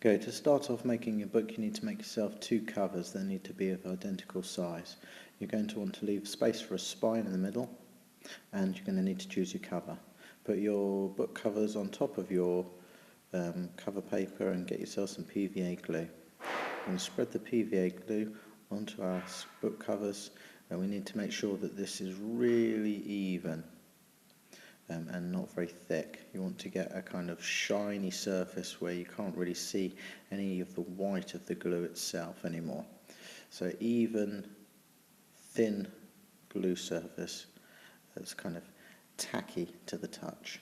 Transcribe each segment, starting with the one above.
Okay, to start off making your book, you need to make yourself two covers that need to be of identical size. You're going to want to leave space for a spine in the middle, and you're going to need to choose your cover. Put your book covers on top of your cover paper and get yourself some PVA glue. You're going to spread the PVA glue onto our book covers, and we need to make sure that this is really even. And not very thick. You want to get a kind of shiny surface where you can't really see any of the white of the glue itself anymore. So even, thin glue surface that's kind of tacky to the touch.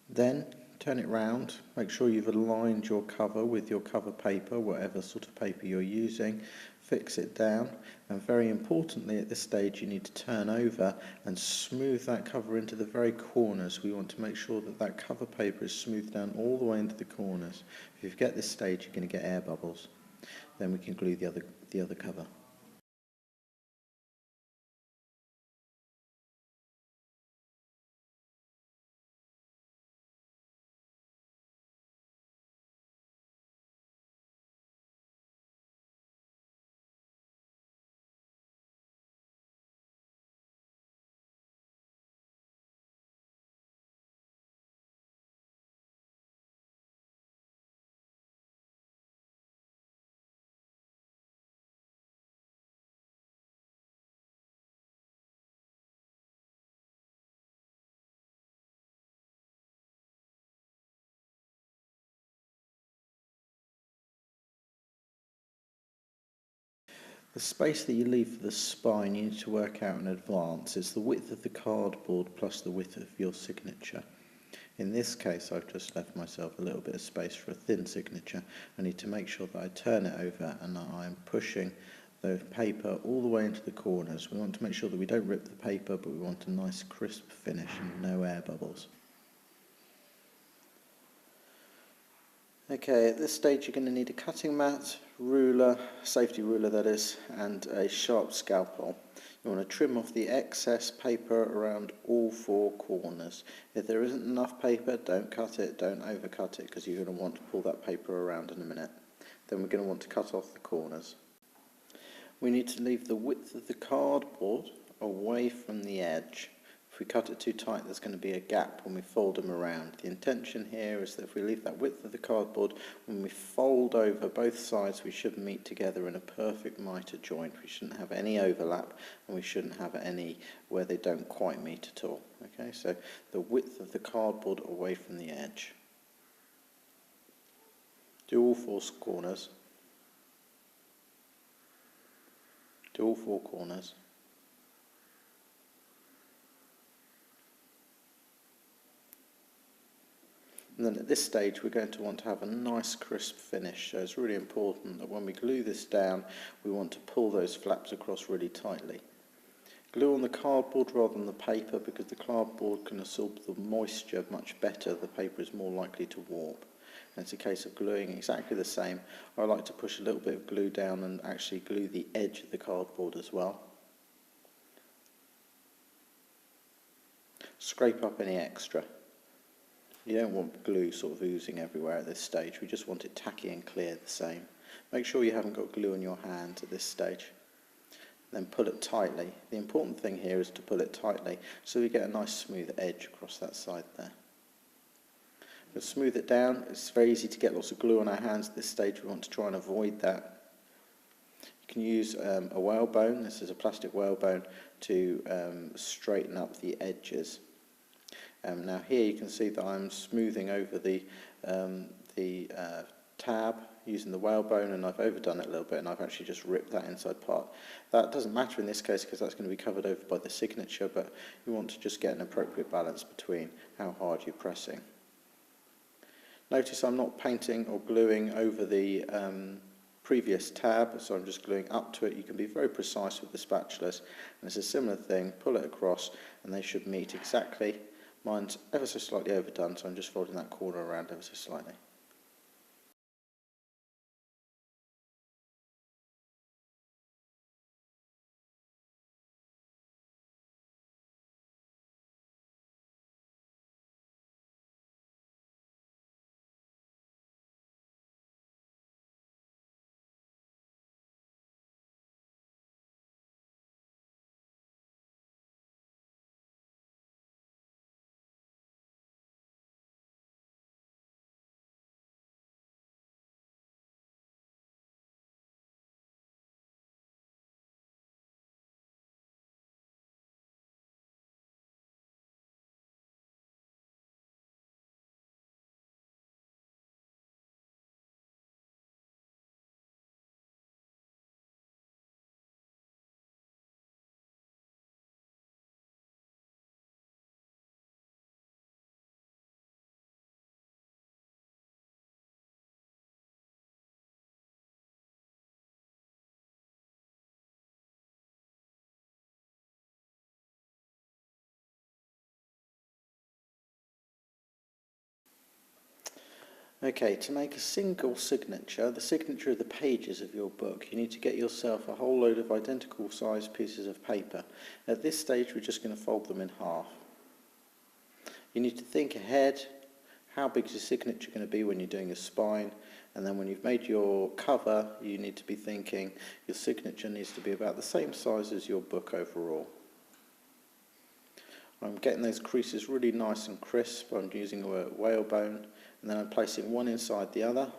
Then turn it round, make sure you've aligned your cover with your cover paper, whatever sort of paper you're using, fix it down, and very importantly at this stage you need to turn over and smooth that cover into the very corners. We want to make sure that that cover paper is smoothed down all the way into the corners. If you forget this stage you're going to get air bubbles. Then we can glue the other cover. The space that you leave for the spine you need to work out in advance. It's the width of the cardboard plus the width of your signature. In this case I've just left myself a little bit of space for a thin signature. I need to make sure that I turn it over and that I'm pushing the paper all the way into the corners. We want to make sure that we don't rip the paper, but we want a nice crisp finish and no air bubbles. Okay, at this stage you're going to need a cutting mat, ruler, safety ruler that is, and a sharp scalpel. You want to trim off the excess paper around all four corners. If there isn't enough paper, don't cut it, don't overcut it, because you're going to want to pull that paper around in a minute. Then we're going to want to cut off the corners. We need to leave the width of the cardboard away from the edge. If we cut it too tight, there's going to be a gap when we fold them around. The intention here is that if we leave that width of the cardboard, when we fold over both sides, we should meet together in a perfect mitre joint. We shouldn't have any overlap, and we shouldn't have any where they don't quite meet at all. Okay, so the width of the cardboard away from the edge. Do all four corners. Do all four corners. And then at this stage we're going to want to have a nice crisp finish, so it's really important that when we glue this down we want to pull those flaps across really tightly. Glue on the cardboard rather than the paper because the cardboard can absorb the moisture much better, the paper is more likely to warp. And it's a case of gluing exactly the same. I like to push a little bit of glue down and actually glue the edge of the cardboard as well. Scrape up any extra. You don't want glue sort of oozing everywhere at this stage, we just want it tacky and clear the same. Make sure you haven't got glue on your hand at this stage. Then pull it tightly. The important thing here is to pull it tightly so we get a nice smooth edge across that side there. We'll smooth it down. It's very easy to get lots of glue on our hands at this stage, we want to try and avoid that. You can use a whalebone, this is a plastic whalebone, to straighten up the edges. Now here you can see that I'm smoothing over the tab using the whalebone, and I've overdone it a little bit and I've actually just ripped that inside part. That doesn't matter in this case because that's going to be covered over by the signature, but you want to just get an appropriate balance between how hard you're pressing. Notice I'm not painting or gluing over the previous tab, so I'm just gluing up to it. You can be very precise with the spatulas, and it's a similar thing, pull it across and they should meet exactly. Mine's ever so slightly overdone, so I'm just folding that corner around ever so slightly. Okay, to make a single signature, the signature of the pages of your book, you need to get yourself a whole load of identical sized pieces of paper. At this stage, we're just going to fold them in half. You need to think ahead, how big is your signature going to be when you're doing a spine, and then when you've made your cover, you need to be thinking your signature needs to be about the same size as your book overall. I'm getting those creases really nice and crisp. I'm using a whalebone, and then I'm placing one inside the other.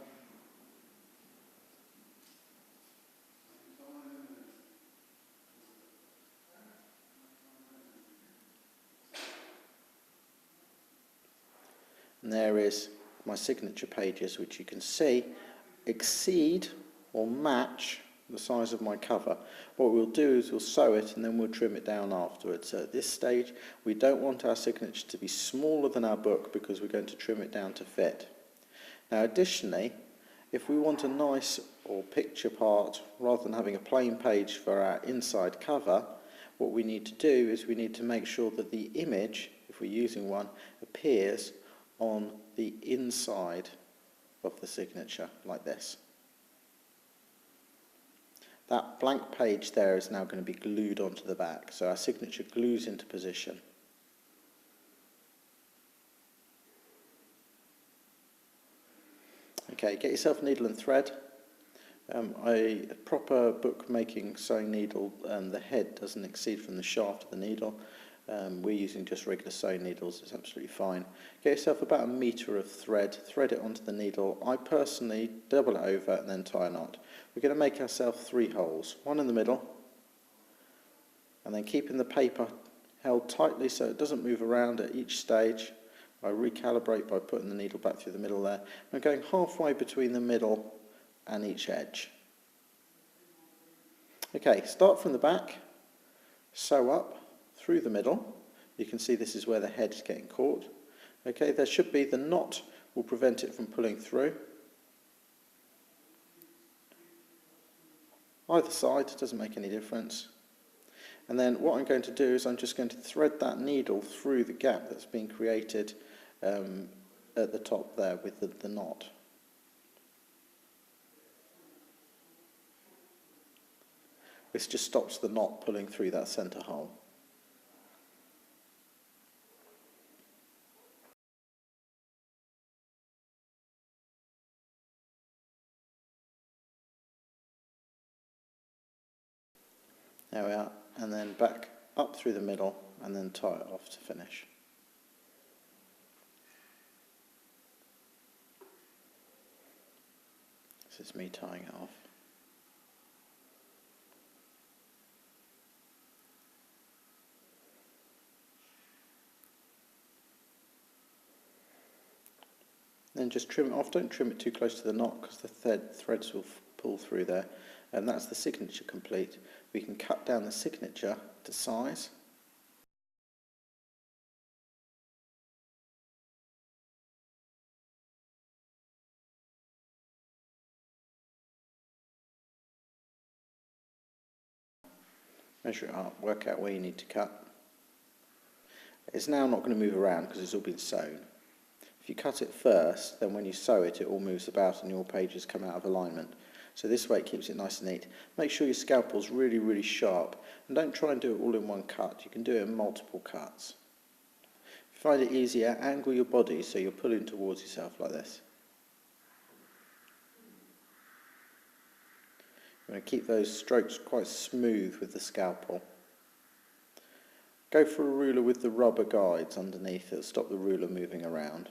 And there is my signature pages, which you can see exceed or match the size of my cover. What we'll do is we'll sew it and then we'll trim it down afterwards. So at this stage, we don't want our signature to be smaller than our book because we're going to trim it down to fit. Now additionally, if we want a nice or picture part rather than having a plain page for our inside cover, what we need to do is we need to make sure that the image, if we're using one, appears on the inside of the signature like this. That blank page there is now going to be glued onto the back, so our signature glues into position. Okay, get yourself a needle and thread. A proper bookmaking sewing needle, the head doesn't exceed from the shaft of the needle. We're using just regular sewing needles, it's absolutely fine. Get yourself about 1 metre of thread, thread it onto the needle. I personally double it over and then tie a knot. We're going to make ourselves 3 holes, one in the middle, and then keeping the paper held tightly so it doesn't move around at each stage. I recalibrate by putting the needle back through the middle there. I'm going halfway between the middle and each edge. Okay, start from the back, sew up through the middle. You can see this is where the head is getting caught. Okay, there should be, the knot will prevent it from pulling through. Either side, doesn't make any difference. And then what I'm going to do is I'm just going to thread that needle through the gap that's been created at the top there with the knot. This just stops the knot pulling through that centre hole. There we are, and then back up through the middle and then tie it off to finish. This is me tying it off. Then just trim it off, don't trim it too close to the knot because the threads will pull through there. And that's the signature complete. We can cut down the signature to size. Measure it up, work out where you need to cut. It's now not going to move around because it's all been sewn. If you cut it first, then when you sew it, it all moves about and your pages come out of alignment. So this way it keeps it nice and neat. Make sure your scalpel's really, really sharp, and don't try and do it all in one cut. You can do it in multiple cuts. If you find it easier, angle your body so you're pulling towards yourself like this. You want to keep those strokes quite smooth with the scalpel. Go for a ruler with the rubber guides underneath it, stop the ruler moving around.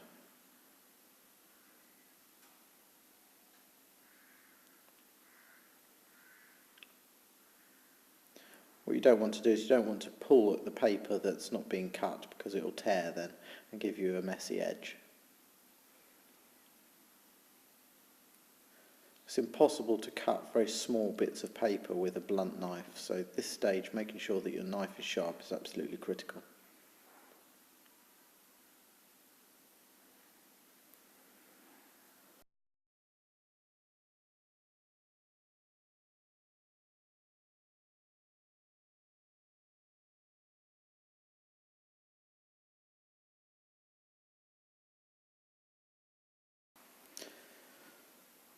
What you don't want to do is you don't want to pull at the paper that's not being cut because it will tear then and give you a messy edge. It's impossible to cut very small bits of paper with a blunt knife, so at this stage making sure that your knife is sharp is absolutely critical.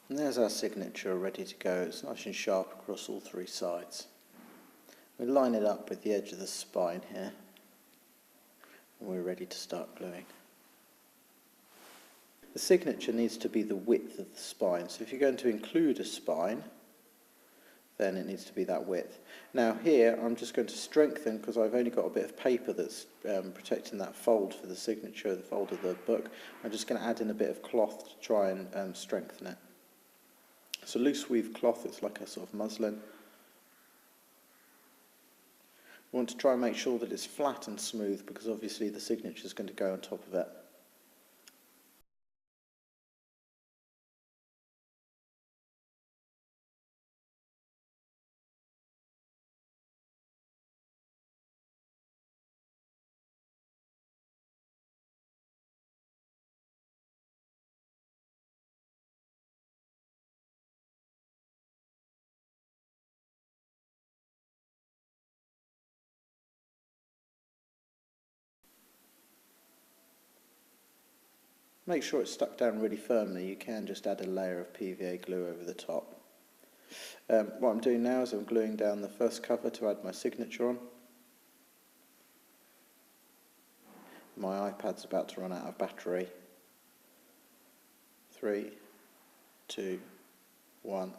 And there's our signature ready to go. It's nice and sharp across all three sides. We line it up with the edge of the spine here, and we're ready to start gluing. The signature needs to be the width of the spine, so if you're going to include a spine, then it needs to be that width. Now here I'm just going to strengthen, because I've only got a bit of paper that's protecting that fold for the signature, the fold of the book. I'm just going to add in a bit of cloth to try and strengthen it. It's a loose weave cloth, it's like a sort of muslin. We want to try and make sure that it's flat and smooth, because obviously the signature is going to go on top of it. Make sure it's stuck down really firmly. You can just add a layer of PVA glue over the top. What I'm doing now is I'm gluing down the first cover to add my signature on. My iPad's about to run out of battery. 3, 2, 1.